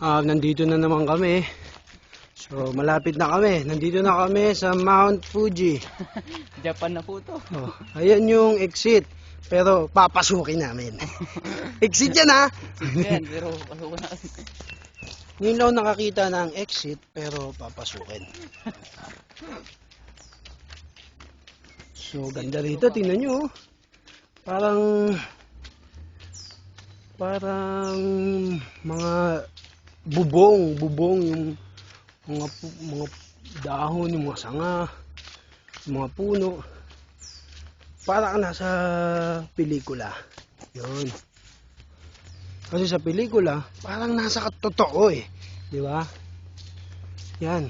Nandito na naman kami. So, malapit na kami. Nandito na kami sa Mount Fuji. Japan na po to. Oh, ayan yung exit. Pero papasukin namin. Exit yan ha! Yan, pero pasok na kasi. Ngayon lang nakakita ng exit, pero papasukin. So, ganda rito. Tingnan nyo. Oh. Parang mga bubong yung mga dahon, yung mga sanga, yung mga puno. Parang nasa pelikula. Yun. Kasi sa pelikula, parang nasa totoo eh. Di ba? Yan.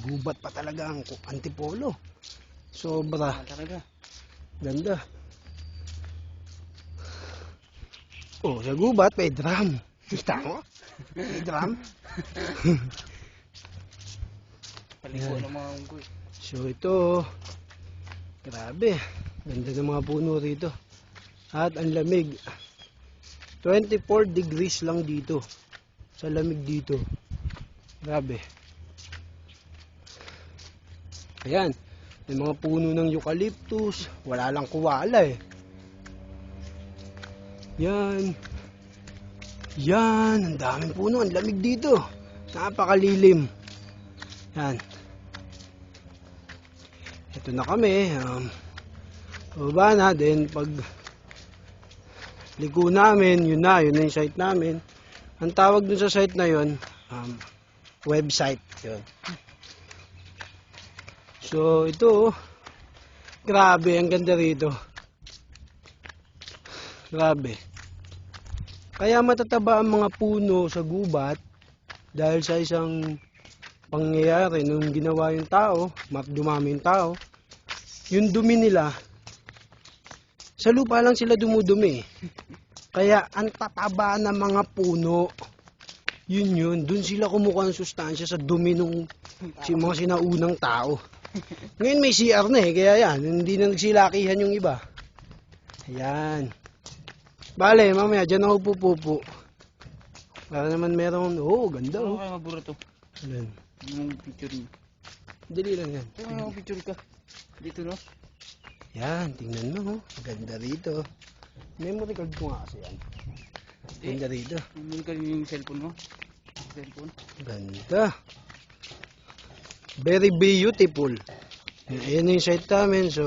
Gubat pa talaga ang Antipolo. Sobra. Talaga. Ganda. Oh, sa gubat may drum. Kita mo? May drum. Paliko ng mga unggoy. So ito, grabe. Ganda ng mga puno rito. At ang lamig. 24 degrees lang dito. Sa lamig dito. Grabe. Ayan. May mga puno ng eucalyptus. Wala lang kuwala eh. Yan. Yan. Ang daming puno. Ang lamig dito. Napakalilim. Yan. Ito na kami. Baba na. Then pag liko namin, yun na yung site namin. Ang tawag dun sa site na yun, website. Yun. So, ito, grabe, ang ganda rito. Grabe. Kaya matataba ang mga puno sa gubat dahil sa isang pangyayari nung ginawa yung tao, dumami yung tao, yung dumi nila, sa lupa lang sila dumudumi. Kaya ang tataba ng mga puno, yun, dun sila kumukuha ng sustansya sa dumi ng mga sinaunang tao. Ngayon may CR na eh, kaya yan, hindi na nagsilakihan yung iba. Ayan. Bale, mamaya dyan ako pupupo. Para naman meron, ganda Ano kaya mabura to? Ayan. Yung picture niyo. Dali lang yan. Kaya yung picture ka. Dito no? Yan, tingnan mo. Ganda rito. Memory card ko nga kasi yan. Ganda rito. Hindi ka yung cellphone mo? Cellphone? Ganda. Very beautiful. Ayan yung site namin. So,